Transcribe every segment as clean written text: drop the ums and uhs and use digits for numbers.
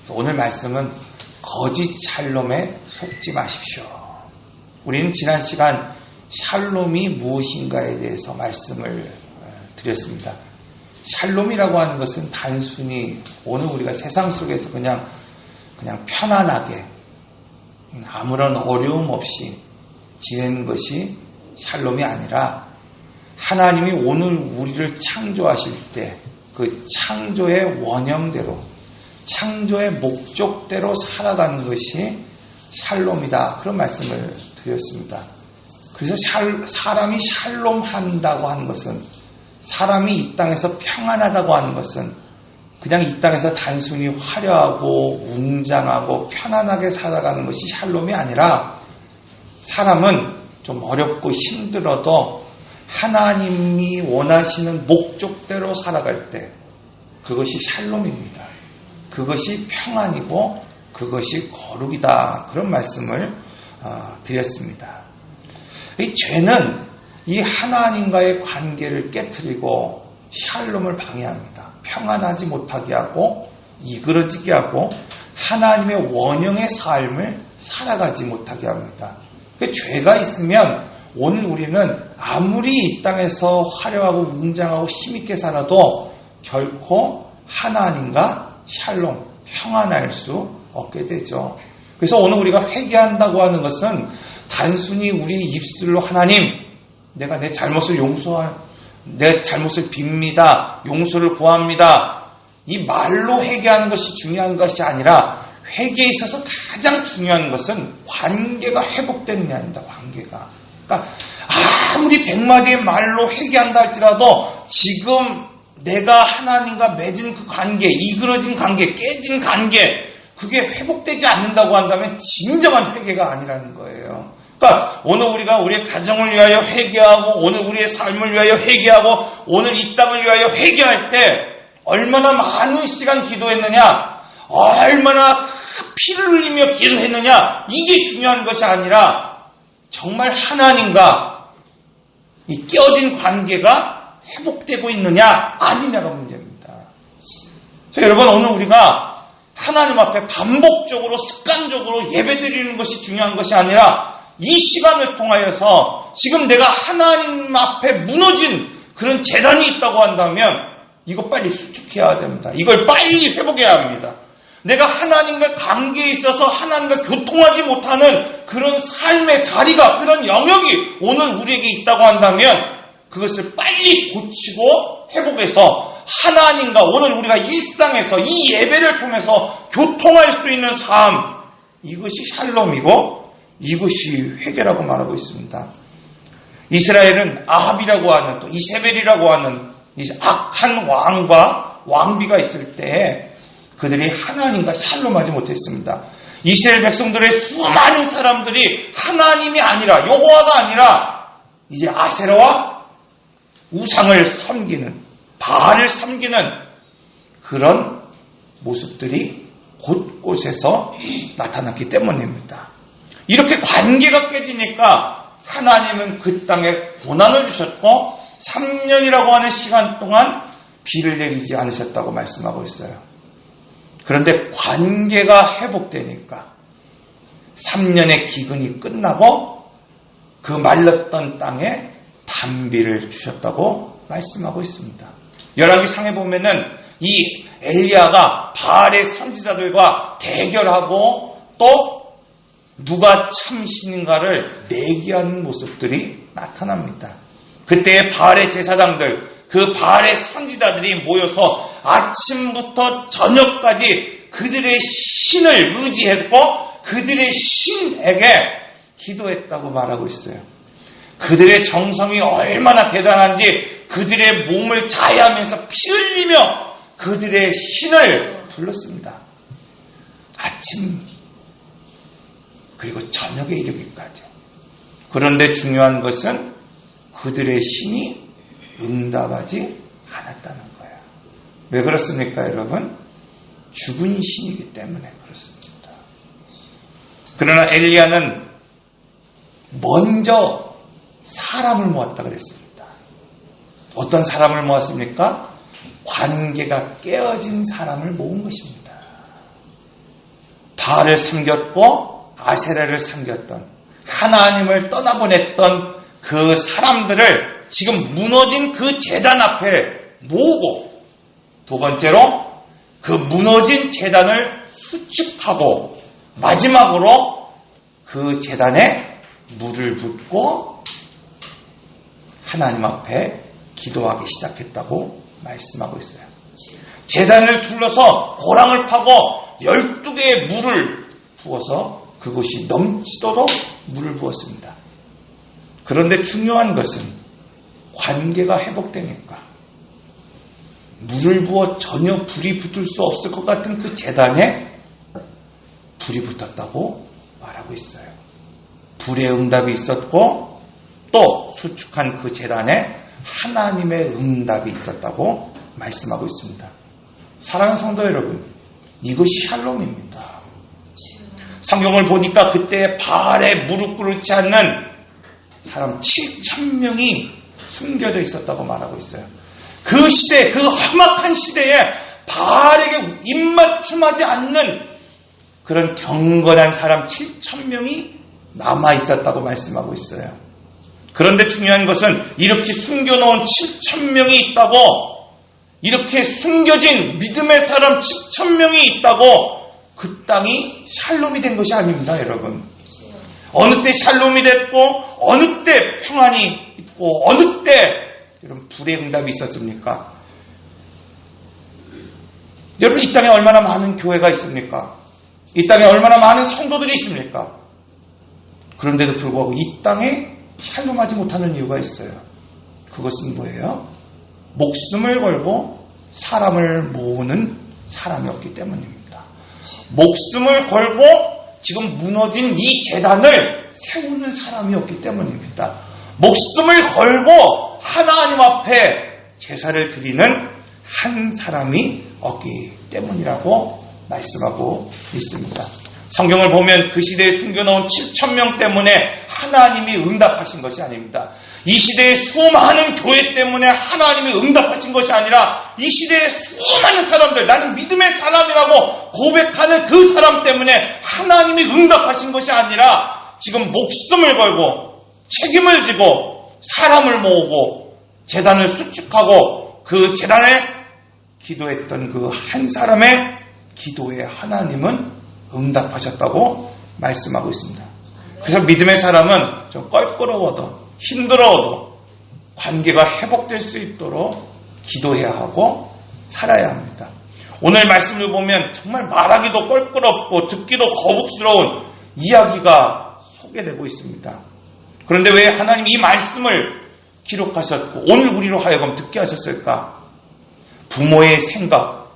오늘 말씀은 거짓 샬롬에 속지 마십시오. 우리는 지난 시간 샬롬이 무엇인가에 대해서 말씀을 드렸습니다. 샬롬이라고 하는 것은 단순히 오늘 우리가 세상 속에서 그냥 편안하게 아무런 어려움 없이 지내는 것이 샬롬이 아니라 하나님이 오늘 우리를 창조하실 때 그 창조의 원형대로 창조의 목적대로 살아가는 것이 샬롬이다. 그런 말씀을 드렸습니다. 그래서 사람이 샬롬한다고 하는 것은 사람이 이 땅에서 평안하다고 하는 것은 그냥 이 땅에서 단순히 화려하고 웅장하고 편안하게 살아가는 것이 샬롬이 아니라 사람은 좀 어렵고 힘들어도 하나님이 원하시는 목적대로 살아갈 때 그것이 샬롬입니다. 그것이 평안이고 그것이 거룩이다. 그런 말씀을 드렸습니다. 이 죄는 이 하나님과의 관계를 깨트리고 샬롬을 방해합니다. 평안하지 못하게 하고 이그러지게 하고 하나님의 원형의 삶을 살아가지 못하게 합니다. 죄가 있으면 오늘 우리는 아무리 이 땅에서 화려하고 웅장하고 힘있게 살아도 결코 하나님과 샬롬, 평안할 수 없게 되죠. 그래서 오늘 우리가 회개한다고 하는 것은 단순히 우리 입술로 하나님, 내가 내 잘못을 내 잘못을 빕니다. 용서를 구합니다. 이 말로 회개하는 것이 중요한 것이 아니라 회개에 있어서 가장 중요한 것은 관계가 회복되느냐입니다. 관계가. 그러니까 아무리 100마디의 말로 회개한다 할지라도 지금 내가 하나님과 맺은 그 관계, 이그러진 관계, 깨진 관계, 그게 회복되지 않는다고 한다면 진정한 회개가 아니라는 거예요. 그러니까 오늘 우리가 우리의 가정을 위하여 회개하고 오늘 우리의 삶을 위하여 회개하고 오늘 이 땅을 위하여 회개할 때 얼마나 많은 시간 기도했느냐, 얼마나 피를 흘리며 기도했느냐, 이게 중요한 것이 아니라 정말 하나님과 이 깨어진 관계가 회복되고 있느냐 아니냐가 문제입니다. 그래서 여러분 오늘 우리가 하나님 앞에 반복적으로 습관적으로 예배드리는 것이 중요한 것이 아니라 이 시간을 통하여서 지금 내가 하나님 앞에 무너진 그런 재단이 있다고 한다면 이거 빨리 수축해야 됩니다. 이걸 빨리 회복해야 합니다. 내가 하나님과 관계에 있어서 하나님과 교통하지 못하는 그런 삶의 자리가, 그런 영역이 오늘 우리에게 있다고 한다면 그것을 빨리 고치고 회복해서 하나님과 오늘 우리가 일상에서 이 예배를 통해서 교통할 수 있는 삶, 이것이 샬롬이고 이것이 회개라고 말하고 있습니다. 이스라엘은 아합이라고 하는 또 이세벨이라고 하는 악한 왕과 왕비가 있을 때 그들이 하나님과 샬롬하지 못했습니다. 이스라엘 백성들의 수많은 사람들이 하나님이 아니라 여호와가 아니라 이제 아세라와 우상을 섬기는 바알을 섬기는 그런 모습들이 곳곳에서 나타났기 때문입니다. 이렇게 관계가 깨지니까 하나님은 그 땅에 고난을 주셨고 3년이라고 하는 시간 동안 비를 내리지 않으셨다고 말씀하고 있어요. 그런데 관계가 회복되니까 3년의 기근이 끝나고 그 말랐던 땅에 단비를 주셨다고 말씀하고 있습니다. 열왕기상에 보면은 이 엘리야가 바알의 선지자들과 대결하고 또 누가 참신인가를 내기하는 모습들이 나타납니다. 그때 바알의 제사장들, 그 바알의 선지자들이 모여서 아침부터 저녁까지 그들의 신을 의지했고 그들의 신에게 기도했다고 말하고 있어요. 그들의 정성이 얼마나 대단한지 그들의 몸을 자해하면서 피 흘리며 그들의 신을 불렀습니다. 아침 그리고 저녁에 이르기까지. 그런데 중요한 것은 그들의 신이 응답하지 않았다는 거예요. 왜 그렇습니까, 여러분? 죽은 신이기 때문에 그렇습니다. 그러나 엘리야는 먼저 사람을 모았다 그랬습니다. 어떤 사람을 모았습니까? 관계가 깨어진 사람을 모은 것입니다. 바알을 섬겼고 아세라를 섬겼던, 하나님을 떠나보냈던 그 사람들을 지금 무너진 그 제단 앞에 모으고, 두 번째로 그 무너진 제단을 수축하고, 마지막으로 그 제단에 물을 붓고 하나님 앞에 기도하기 시작했다고 말씀하고 있어요. 제단을 둘러서 고랑을 파고 12개의 물을 부어서 그곳이 넘치도록 물을 부었습니다. 그런데 중요한 것은 관계가 회복되니까 물을 부어 전혀 불이 붙을 수 없을 것 같은 그 제단에 불이 붙었다고 말하고 있어요. 불의 응답이 있었고, 또 수축한 그 제단에 하나님의 응답이 있었다고 말씀하고 있습니다. 사랑하는 성도 여러분, 이것이 샬롬입니다. 성경을 보니까 그때 바알에 무릎 꿇지 않는 사람 7,000명이 숨겨져 있었다고 말하고 있어요. 그 시대, 그 험악한 시대에 바알에게 입맞춤하지 않는 그런 경건한 사람 7,000명이 남아 있었다고 말씀하고 있어요. 그런데 중요한 것은 이렇게 숨겨놓은 7,000명이 있다고, 이렇게 숨겨진 믿음의 사람 7,000명이 있다고 그 땅이 샬롬이 된 것이 아닙니다, 여러분. 어느 때 샬롬이 됐고, 어느 때 평안이 있고, 어느 때 이런 불의 응답이 있었습니까? 여러분, 이 땅에 얼마나 많은 교회가 있습니까? 이 땅에 얼마나 많은 성도들이 있습니까? 그런데도 불구하고 이 땅에 샬롬하지 못하는 이유가 있어요. 그것은 뭐예요? 목숨을 걸고 사람을 모으는 사람이 없기 때문입니다. 목숨을 걸고 지금 무너진 이 제단을 세우는 사람이 없기 때문입니다. 목숨을 걸고 하나님 앞에 제사를 드리는 한 사람이 없기 때문이라고 말씀하고 있습니다. 성경을 보면 그 시대에 숨겨놓은 7,000명 때문에 하나님이 응답하신 것이 아닙니다. 이 시대의 수많은 교회 때문에 하나님이 응답하신 것이 아니라 이 시대의 수많은 사람들, 나는 믿음의 사람이라고 고백하는 그 사람 때문에 하나님이 응답하신 것이 아니라 지금 목숨을 걸고 책임을 지고 사람을 모으고 제단을 수축하고 그 제단에 기도했던 그 한 사람의 기도에 하나님은 응답하셨다고 말씀하고 있습니다. 그래서 믿음의 사람은 좀 껄끄러워도 힘들어도 관계가 회복될 수 있도록 기도해야 하고 살아야 합니다. 오늘 말씀을 보면 정말 말하기도 껄끄럽고 듣기도 거북스러운 이야기가 소개되고 있습니다. 그런데 왜 하나님이 이 말씀을 기록하셨고 오늘 우리로 하여금 듣게 하셨을까? 부모의 생각,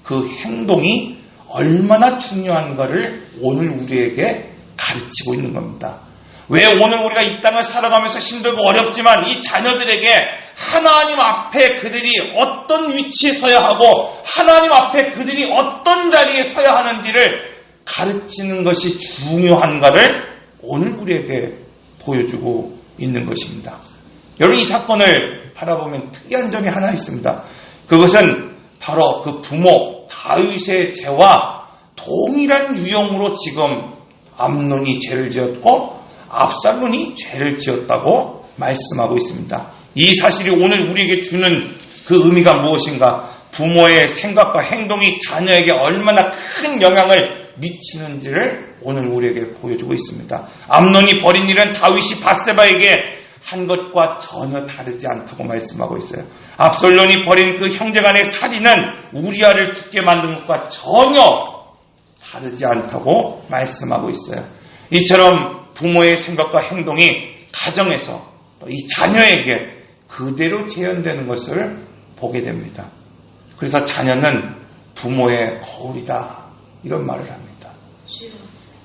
그 행동이 얼마나 중요한가를 오늘 우리에게 가르치고 있는 겁니다. 왜 오늘 우리가 이 땅을 살아가면서 힘들고 어렵지만 이 자녀들에게 하나님 앞에 그들이 어떤 위치에 서야 하고 하나님 앞에 그들이 어떤 자리에 서야 하는지를 가르치는 것이 중요한가를 오늘 우리에게 보여주고 있는 것입니다. 여러분, 이 사건을 바라보면 특이한 점이 하나 있습니다. 그것은 바로 그 부모 다윗의 죄와 동일한 유형으로 지금 암논이 죄를 지었고 압살론이 죄를 지었다고 말씀하고 있습니다. 이 사실이 오늘 우리에게 주는 그 의미가 무엇인가? 부모의 생각과 행동이 자녀에게 얼마나 큰 영향을 미치는지를 오늘 우리에게 보여주고 있습니다. 암논이 벌인 일은 다윗이 밧세바에게 한 것과 전혀 다르지 않다고 말씀하고 있어요. 압살론이 벌인 그 형제간의 살인은 우리아를 죽게 만든 것과 전혀 다르지 않다고 말씀하고 있어요. 이처럼 부모의 생각과 행동이 가정에서 이 자녀에게 그대로 재현되는 것을 보게 됩니다. 그래서 자녀는 부모의 거울이다, 이런 말을 합니다.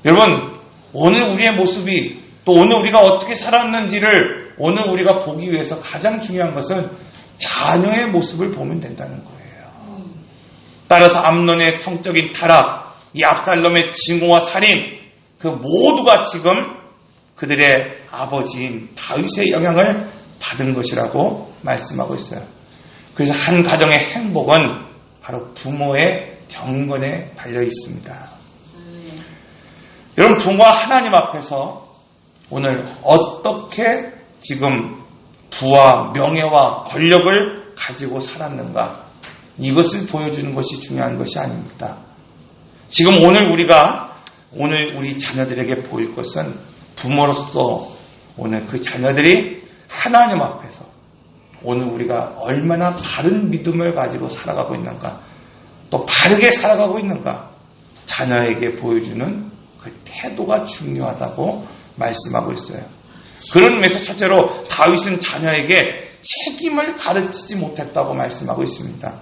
여러분, 오늘 우리의 모습이 또 오늘 우리가 어떻게 살았는지를 오늘 우리가 보기 위해서 가장 중요한 것은 자녀의 모습을 보면 된다는 거예요. 따라서 암논의 성적인 타락, 이 압살롬의 증오와 살인, 그 모두가 지금 그들의 아버지인 다윗의 영향을 받은 것이라고 말씀하고 있어요. 그래서 한 가정의 행복은 바로 부모의 경건에 달려 있습니다. 여러분, 부모가 하나님 앞에서 오늘 어떻게 지금 부와 명예와 권력을 가지고 살았는가, 이것을 보여주는 것이 중요한 것이 아닙니다. 지금 오늘 우리 자녀들에게 보일 것은 부모로서 오늘 그 자녀들이 하나님 앞에서 오늘 우리가 얼마나 바른 믿음을 가지고 살아가고 있는가, 또 바르게 살아가고 있는가, 자녀에게 보여주는 그 태도가 중요하다고 말씀하고 있어요. 그런 의미에서 첫째로 다윗은 자녀에게 책임을 가르치지 못했다고 말씀하고 있습니다.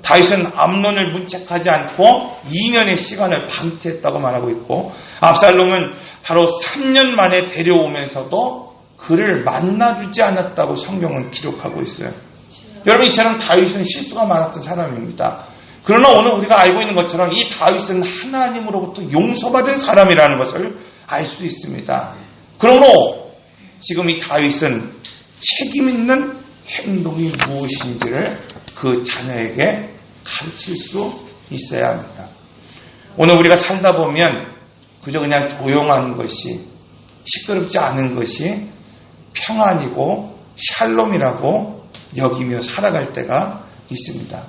다윗은 암논을 문책하지 않고 2년의 시간을 방치했다고 말하고 있고, 압살롬은 바로 3년 만에 데려오면서도 그를 만나주지 않았다고 성경은 기록하고 있어요. 여러분, 이처럼 다윗은 실수가 많았던 사람입니다. 그러나 오늘 우리가 알고 있는 것처럼 이 다윗은 하나님으로부터 용서받은 사람이라는 것을 알 수 있습니다. 그러므로 지금 이 다윗은 책임 있는 행동이 무엇인지를 그 자녀에게 가르칠 수 있어야 합니다. 오늘 우리가 살다 보면 그저 그냥 조용한 것이, 시끄럽지 않은 것이 평안이고 샬롬이라고 여기며 살아갈 때가 있습니다.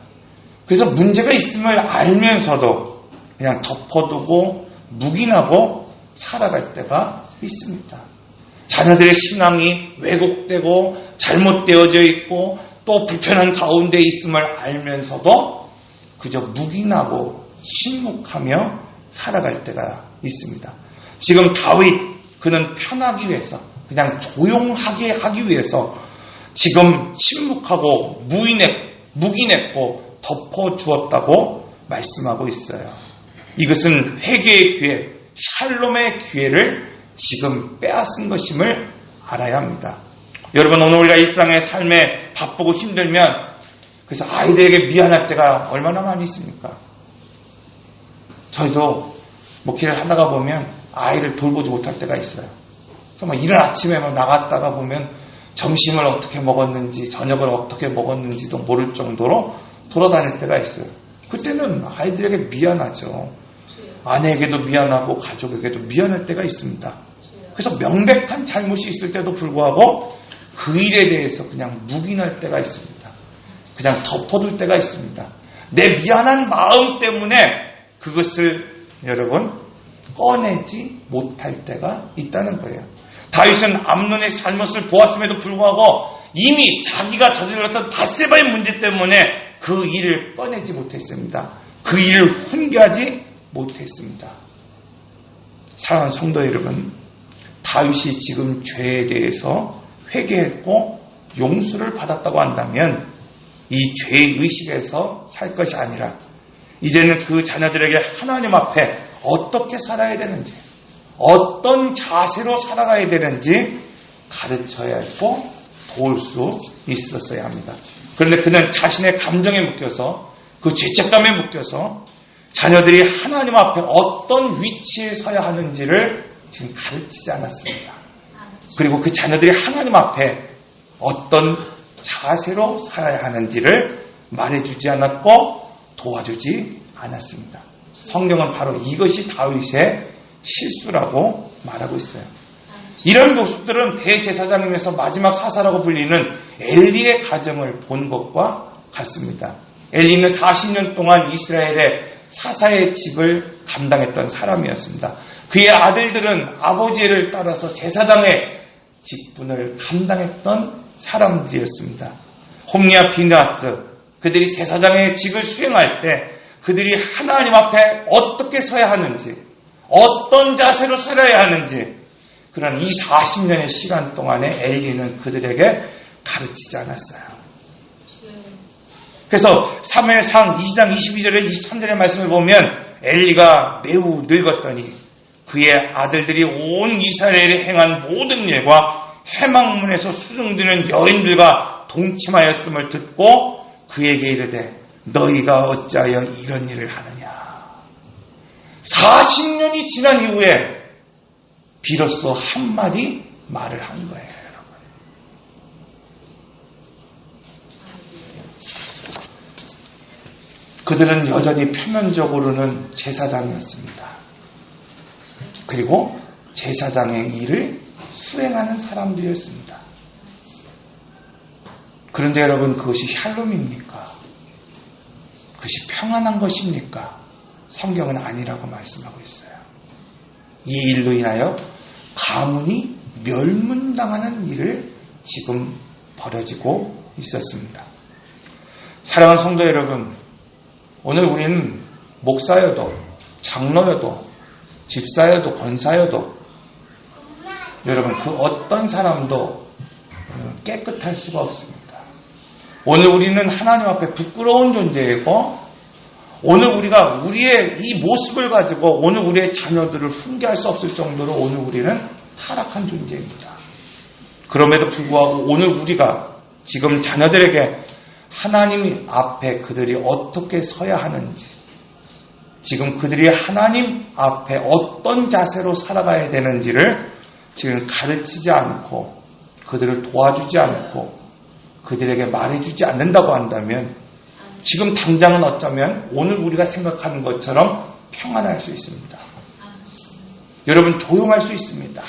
그래서 문제가 있음을 알면서도 그냥 덮어두고 묵인하고 살아갈 때가 있습니다. 자녀들의 신앙이 왜곡되고 잘못되어져 있고 또 불편한 가운데 있음을 알면서도 그저 묵인하고 침묵하며 살아갈 때가 있습니다. 지금 다윗, 그는 편하기 위해서, 그냥 조용하게 하기 위해서 지금 침묵하고 묵인했고 덮어주었다고 말씀하고 있어요. 이것은 회개의 기회, 샬롬의 기회를 지금 빼앗은 것임을 알아야 합니다. 여러분, 오늘 우리가 일상의 삶에 바쁘고 힘들면 그래서 아이들에게 미안할 때가 얼마나 많이 있습니까? 저희도 목회를 하다가 보면 아이를 돌보지 못할 때가 있어요. 그래서 이른 아침에 나갔다가 보면 점심을 어떻게 먹었는지, 저녁을 어떻게 먹었는지도 모를 정도로 돌아다닐 때가 있어요. 그때는 아이들에게 미안하죠. 아내에게도 미안하고 가족에게도 미안할 때가 있습니다. 그래서 명백한 잘못이 있을 때도 불구하고 그 일에 대해서 그냥 묵인할 때가 있습니다. 그냥 덮어둘 때가 있습니다. 내 미안한 마음 때문에 그것을 여러분 꺼내지 못할 때가 있다는 거예요. 다윗은 암논의 잘못을 보았음에도 불구하고 이미 자기가 저질렀던 밧세바의 문제 때문에 그 일을 꺼내지 못했습니다. 그 일을 훈계하지 못했습니다. 사랑하는 성도 여러분, 다윗이 지금 죄에 대해서 회개했고 용서를 받았다고 한다면 이 죄의 의식에서 살 것이 아니라 이제는 그 자녀들에게 하나님 앞에 어떻게 살아야 되는지, 어떤 자세로 살아가야 되는지 가르쳐야 했고 도울 수 있었어야 합니다. 그런데 그는 자신의 감정에 묶여서, 그 죄책감에 묶여서 자녀들이 하나님 앞에 어떤 위치에 서야 하는지를 지금 가르치지 않았습니다. 그리고 그 자녀들이 하나님 앞에 어떤 자세로 살아야 하는지를 말해주지 않았고 도와주지 않았습니다. 성경은 바로 이것이 다윗의 실수라고 말하고 있어요. 이런 모습들은 대제사장님에서 마지막 사사라고 불리는 엘리의 가정을 본 것과 같습니다. 엘리는 40년 동안 이스라엘의 사사의 직을 감당했던 사람이었습니다. 그의 아들들은 아버지를 따라서 제사장의 직분을 감당했던 사람들이었습니다. 홈리와 비느하스, 그들이 제사장의 직을 수행할 때 그들이 하나님 앞에 어떻게 서야 하는지, 어떤 자세로 살아야 하는지, 그런 이 40년의 시간 동안에 엘리는 그들에게 가르치지 않았어요. 그래서 사무엘상 2장 22절에 23절의 말씀을 보면 엘리가 매우 늙었더니 그의 아들들이 온 이스라엘에 행한 모든 일과 해망문에서 수중드는 여인들과 동침하였음을 듣고 그에게 이르되 너희가 어찌하여 이런 일을 하느냐. 40년이 지난 이후에 비로소 한마디 말을 한 거예요, 여러분. 그들은 여전히 표면적으로는 제사장이었습니다. 그리고 제사장의 일을 수행하는 사람들이었습니다. 그런데 여러분, 그것이 샬롬입니까? 그것이 평안한 것입니까? 성경은 아니라고 말씀하고 있어요. 이 일로 인하여 가문이 멸문당하는 일을 지금 벌어지고 있었습니다. 사랑하는 성도 여러분, 오늘 우리는 목사여도 장로여도 집사여도 권사여도 여러분, 그 어떤 사람도 깨끗할 수가 없습니다. 오늘 우리는 하나님 앞에 부끄러운 존재이고, 오늘 우리가 우리의 이 모습을 가지고 오늘 우리의 자녀들을 훈계할 수 없을 정도로 오늘 우리는 타락한 존재입니다. 그럼에도 불구하고 오늘 우리가 지금 자녀들에게 하나님 앞에 그들이 어떻게 서야 하는지, 지금 그들이 하나님 앞에 어떤 자세로 살아가야 되는지를 지금 가르치지 않고 그들을 도와주지 않고 그들에게 말해주지 않는다고 한다면 지금 당장은 어쩌면 오늘 우리가 생각하는 것처럼 평안할 수 있습니다. 여러분, 조용할 수 있습니다.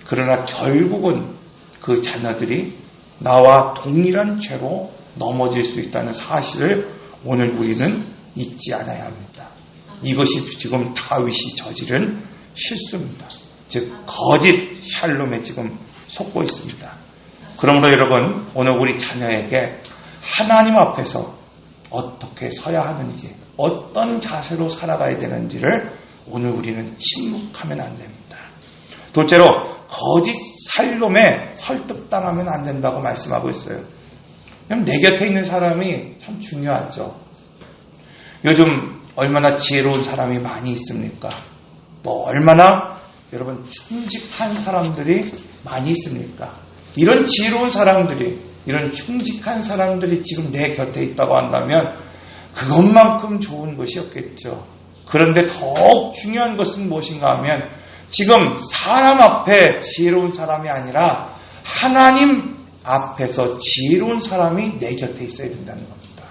그러나 결국은 그 자녀들이 나와 동일한 죄로 넘어질 수 있다는 사실을 오늘 우리는 잊지 않아야 합니다. 이것이 지금 다윗이 저지른 실수입니다. 즉 거짓 샬롬에 지금 속고 있습니다. 그러므로 여러분, 오늘 우리 자녀에게 하나님 앞에서 어떻게 서야 하는지, 어떤 자세로 살아가야 되는지를 오늘 우리는 침묵하면 안 됩니다. 둘째로 거짓 샬롬에 설득당하면 안 된다고 말씀하고 있어요. 그럼 내 곁에 있는 사람이 참 중요하죠. 요즘 얼마나 지혜로운 사람이 많이 있습니까? 또 얼마나 여러분 충직한 사람들이 많이 있습니까? 이런 지혜로운 사람들이, 이런 충직한 사람들이 지금 내 곁에 있다고 한다면 그것만큼 좋은 것이 없겠죠. 그런데 더욱 중요한 것은 무엇인가 하면 지금 사람 앞에 지혜로운 사람이 아니라 하나님 앞에서 지혜로운 사람이 내 곁에 있어야 된다는 겁니다.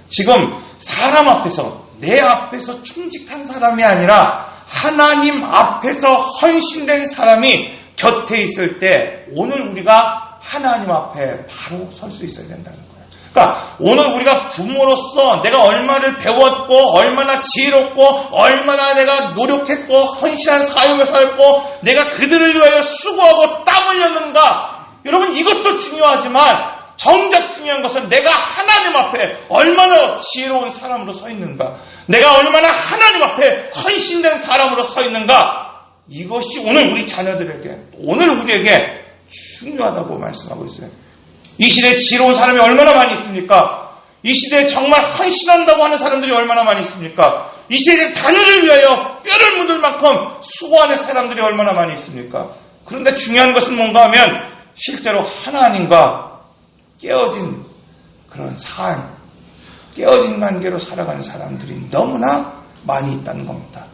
지금 사람 앞에서, 내 앞에서 충직한 사람이 아니라 하나님 앞에서 헌신된 사람이 곁에 있을 때 오늘 우리가 하나님 앞에 바로 설 수 있어야 된다는 거예요. 그러니까 오늘 우리가 부모로서 내가 얼마를 배웠고 얼마나 지혜롭고 얼마나 내가 노력했고 헌신한 삶을 살고 내가 그들을 위하여 수고하고 땀 흘렸는가, 여러분 이것도 중요하지만 정작 중요한 것은 내가 하나님 앞에 얼마나 지혜로운 사람으로 서 있는가, 내가 얼마나 하나님 앞에 헌신된 사람으로 서 있는가, 이것이 오늘 우리 자녀들에게, 오늘 우리에게 중요하다고 말씀하고 있어요. 이 시대에 지혜로운 사람이 얼마나 많이 있습니까? 이 시대에 정말 헌신한다고 하는 사람들이 얼마나 많이 있습니까? 이 시대에 자녀를 위하여 뼈를 묻을 만큼 수고하는 사람들이 얼마나 많이 있습니까? 그런데 중요한 것은 뭔가 하면 실제로 하나님과 깨어진 그런 삶, 깨어진 관계로 살아가는 사람들이 너무나 많이 있다는 겁니다.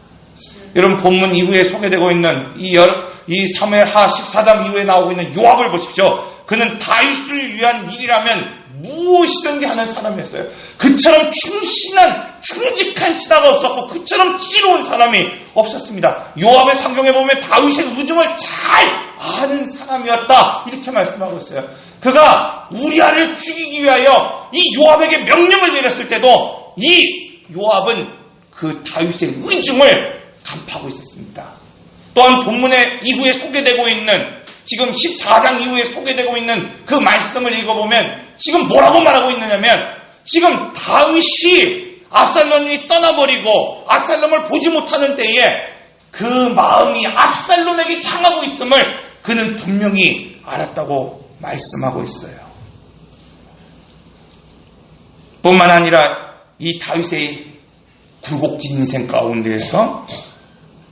여러분, 본문 이후에 소개되고 있는 이 사무엘하 14장 이후에 나오고 있는 요압을 보십시오. 그는 다윗을 위한 일이라면 무엇이든지 하는 사람이었어요. 그처럼 충직한 신하가 없었고 그처럼 지혜로운 사람이 없었습니다. 요압의 성경에 보면 다윗의 의중을 잘 아는 사람이었다, 이렇게 말씀하고 있어요. 그가 우리아를 죽이기 위하여 이 요압에게 명령을 내렸을 때도 이 요압은 그 다윗의 의중을 간파하고 있었습니다. 또한 본문의 이후에 소개되고 있는, 지금 14장 이후에 소개되고 있는 그 말씀을 읽어보면 지금 뭐라고 말하고 있느냐면, 지금 다윗이 압살롬이 떠나버리고 압살롬을 보지 못하는 때에 그 마음이 압살롬에게 향하고 있음을 그는 분명히 알았다고 말씀하고 있어요. 뿐만 아니라 이 다윗의 굴곡진 인생 가운데에서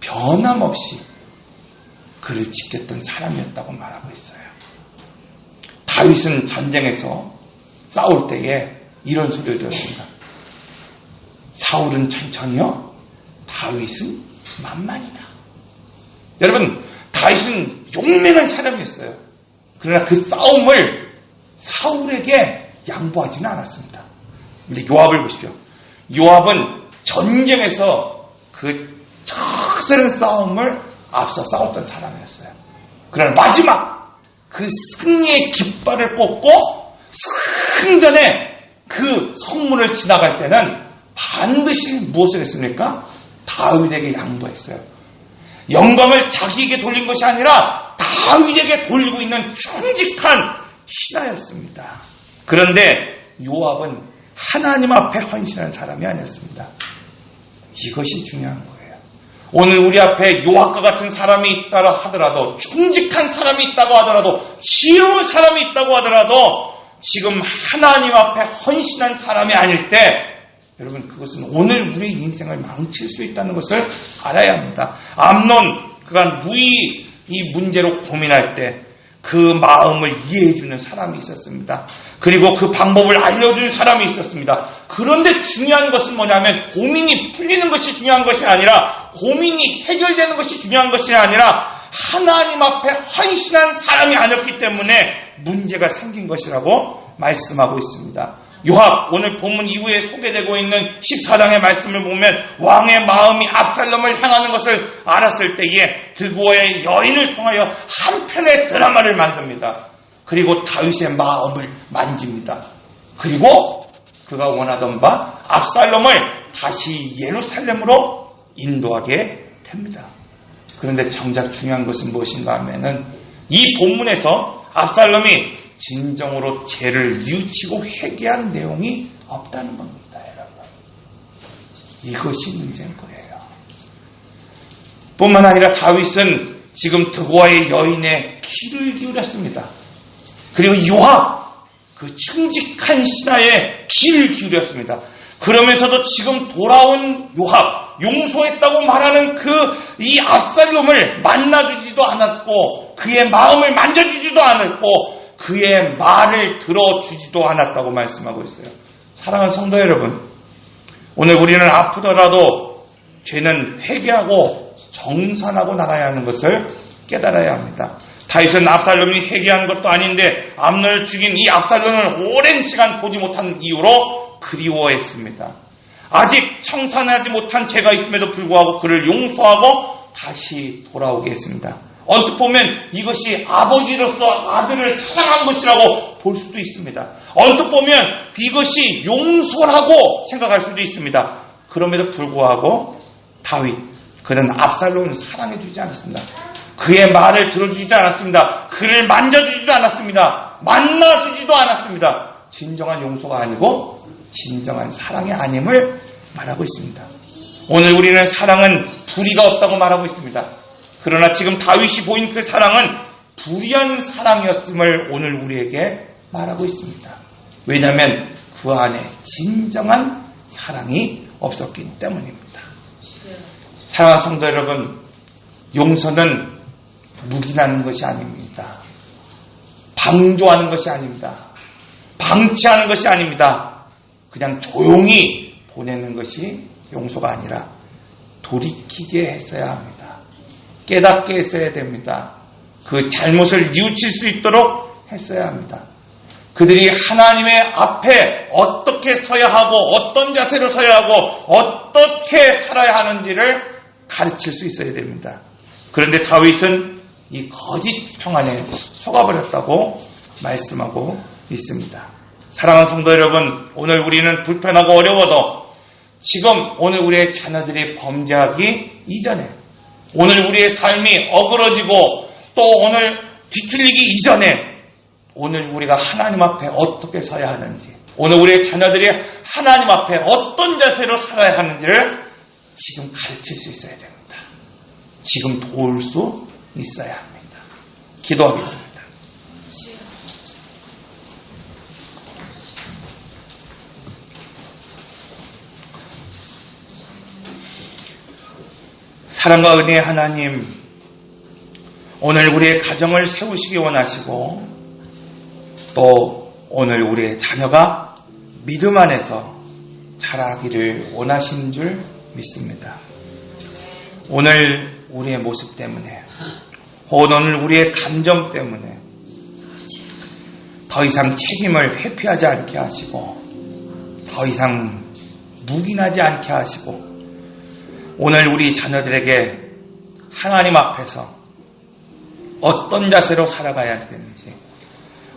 변함없이 그를 지켰던 사람이었다고 말하고 있어요. 다윗은 전쟁에서 싸울 때에 이런 소리를 들었습니다. 사울은 천천히요, 다윗은 만만이다. 여러분, 다윗은 용맹한 사람이었어요. 그러나 그 싸움을 사울에게 양보하지는 않았습니다. 근데 요압을 보십시오. 요압은 전쟁에서 그 처절한 싸움을 앞서 싸웠던 사람이었어요. 그러나 마지막 그 승리의 깃발을 꽂고 승전에 그 성문을 지나갈 때는 반드시 무엇을 했습니까? 다윗에게 양보했어요. 영광을 자기에게 돌린 것이 아니라 다윗에게 돌리고 있는 충직한 신하였습니다. 그런데 요압은 하나님 앞에 헌신한 사람이 아니었습니다. 이것이 중요한 거예요. 오늘 우리 앞에 요압과 같은 사람이 있다고 하더라도, 충직한 사람이 있다고 하더라도, 지혜로운 사람이 있다고 하더라도 지금 하나님 앞에 헌신한 사람이 아닐 때 여러분, 그것은 오늘 우리의 인생을 망칠 수 있다는 것을 알아야 합니다. 암논, 그가 누이 이 문제로 고민할 때 그 마음을 이해해주는 사람이 있었습니다. 그리고 그 방법을 알려주는 사람이 있었습니다. 그런데 중요한 것은 뭐냐면 고민이 풀리는 것이 중요한 것이 아니라, 고민이 해결되는 것이 중요한 것이 아니라 하나님 앞에 헌신한 사람이 아니었기 때문에 문제가 생긴 것이라고 말씀하고 있습니다. 요압, 오늘 본문 이후에 소개되고 있는 14장의 말씀을 보면 왕의 마음이 압살롬을 향하는 것을 알았을 때에 드고아의 여인을 통하여 한편의 드라마를 만듭니다. 그리고 다윗의 마음을 만집니다. 그리고 그가 원하던 바 압살롬을 다시 예루살렘으로 인도하게 됩니다. 그런데 정작 중요한 것은 무엇인가 하면은 이 본문에서 압살롬이 진정으로 죄를 뉘우치고 회개한 내용이 없다는 겁니다, 여러분. 이것이 문제인 거예요. 뿐만 아니라 다윗은 지금 드고아의 여인의 귀를 기울였습니다. 그리고 요압, 그 충직한 신하의 귀를 기울였습니다. 그러면서도 지금 돌아온 요압, 용서했다고 말하는 이 압살롬을 만나주지도 않았고, 그의 마음을 만져주지도 않았고, 그의 말을 들어주지도 않았다고 말씀하고 있어요. 사랑하는 성도 여러분, 오늘 우리는 아프더라도 죄는 회개하고 정산하고 나가야 하는 것을 깨달아야 합니다. 다윗은 압살롬이 회개한 것도 아닌데 암논을 죽인 이 압살롬을 오랜 시간 보지 못한 이유로 그리워했습니다. 아직 청산하지 못한 죄가 있음에도 불구하고 그를 용서하고 다시 돌아오게 했습니다. 언뜻 보면 이것이 아버지로서 아들을 사랑한 것이라고 볼 수도 있습니다. 언뜻 보면 이것이 용서라고 생각할 수도 있습니다. 그럼에도 불구하고 다윗, 그는 압살롬을 사랑해주지 않았습니다. 그의 말을 들어주지도 않았습니다. 그를 만져주지도 않았습니다. 만나주지도 않았습니다. 진정한 용서가 아니고 진정한 사랑이 아님을 말하고 있습니다. 오늘 우리는 사랑은 불의가 없다고 말하고 있습니다. 그러나 지금 다윗이 보인 그 사랑은 불의한 사랑이었음을 오늘 우리에게 말하고 있습니다. 왜냐하면 그 안에 진정한 사랑이 없었기 때문입니다. 사랑하는 성도 여러분, 용서는 묵인하는 것이 아닙니다. 방조하는 것이 아닙니다. 방치하는 것이 아닙니다. 그냥 조용히 보내는 것이 용서가 아니라 돌이키게 했어야 합니다. 깨닫게 했어야 됩니다. 그 잘못을 뉘우칠 수 있도록 했어야 합니다. 그들이 하나님의 앞에 어떻게 서야 하고 어떤 자세로 서야 하고 어떻게 살아야 하는지를 가르칠 수 있어야 됩니다. 그런데 다윗은 이 거짓 평안에 속아버렸다고 말씀하고 있습니다. 사랑하는 성도 여러분, 오늘 우리는 불편하고 어려워도 지금 오늘 우리의 자녀들이 범죄하기 이전에, 오늘 우리의 삶이 어그러지고 또 오늘 뒤틀리기 이전에 오늘 우리가 하나님 앞에 어떻게 서야 하는지, 오늘 우리의 자녀들이 하나님 앞에 어떤 자세로 살아야 하는지를 지금 가르칠 수 있어야 됩니다. 지금 도울 수 있어야 합니다. 기도하겠습니다. 사랑과 은혜의 하나님, 오늘 우리의 가정을 세우시기 원하시고 또 오늘 우리의 자녀가 믿음 안에서 자라기를 원하시는 줄 믿습니다. 오늘 우리의 모습 때문에, 혹은 오늘 우리의 감정 때문에 더 이상 책임을 회피하지 않게 하시고 더 이상 묵인하지 않게 하시고 오늘 우리 자녀들에게 하나님 앞에서 어떤 자세로 살아가야 되는지,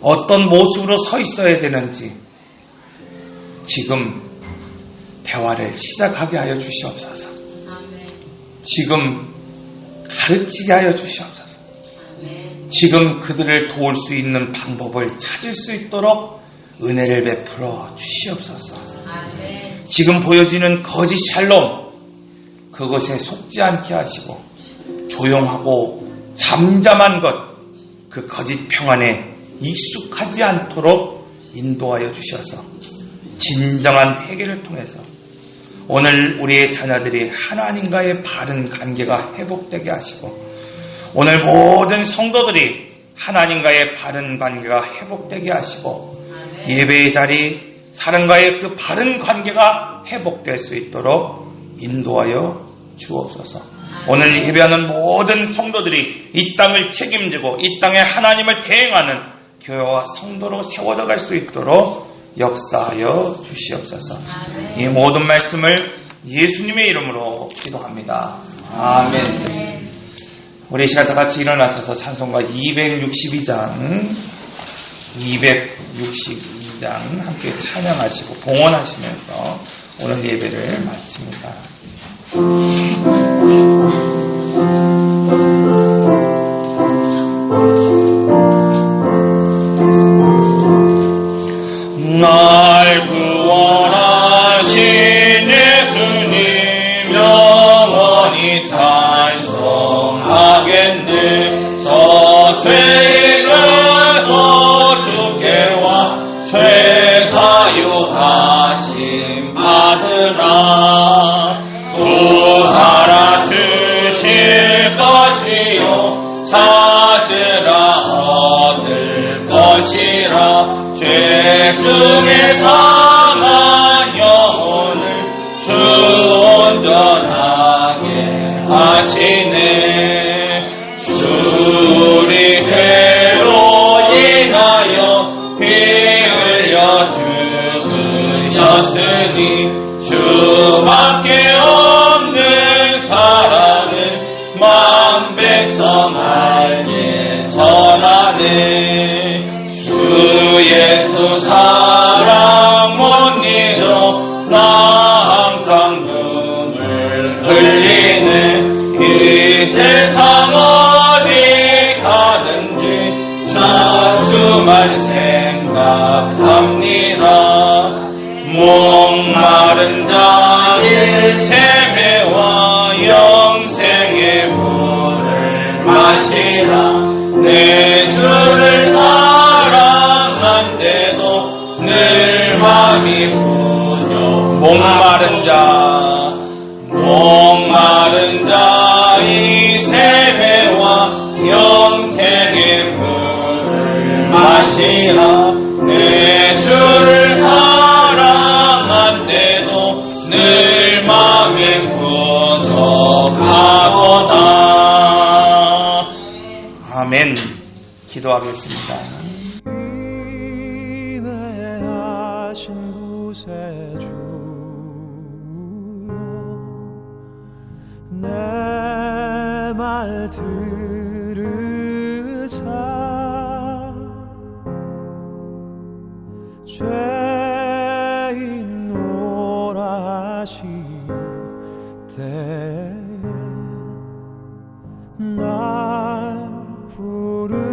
어떤 모습으로 서 있어야 되는지 지금 대화를 시작하게 하여 주시옵소서. 지금 가르치게 하여 주시옵소서. 지금 그들을 도울 수 있는 방법을 찾을 수 있도록 은혜를 베풀어 주시옵소서. 지금 보여지는 거짓 샬롬, 그것에 속지 않게 하시고 조용하고 잠잠한 것, 그 거짓 평안에 익숙하지 않도록 인도하여 주셔서 진정한 회개를 통해서 오늘 우리의 자녀들이 하나님과의 바른 관계가 회복되게 하시고 오늘 모든 성도들이 하나님과의 바른 관계가 회복되게 하시고 예배의 자리, 사랑과의 그 바른 관계가 회복될 수 있도록 인도하여 주옵소서. 오늘 예배하는 모든 성도들이 이 땅을 책임지고 이 땅에 하나님을 대행하는 교회와 성도로 세워져 갈 수 있도록 역사하여 주시옵소서. 이 모든 말씀을 예수님의 이름으로 기도합니다. 아멘. 우리 이 시간 다 같이 일어나셔서 찬송가 262장 함께 찬양하시고 봉헌하시면서 오늘 예배를 마칩니다. 날 구원하신 예수님 영원히 찬송하겠네. 저 죄인을 도주께와 죄사유하심 받으라. 구하라 주실 것이요 찾으라 얻을 것이라. 죄 중에 상한 영혼을 주 온전하게 하시네. 주 우리 죄로 인하여 피 흘려 죽으셨으니 주밖에 없는 사랑을 만 백성 알게 전하네. 주 예수 사랑 못 잊어 나 항상 눈물 흘리네. 이 세상 어디 가든지 나 주만 생각합니다. 목마른 자 일세매와 영생의 물을 마시라. 내 주를 사랑한데도 늘 맘이 부족. 목마른 자 이 세매와 영생의 물을 마시라. 내 주를 사랑한데도 늘 맘이 부족하도다. 아멘. 기도하겠습니다. 인내하신 구세주여 내 말 들으사 죄인 노라시 때에 날 부르소서.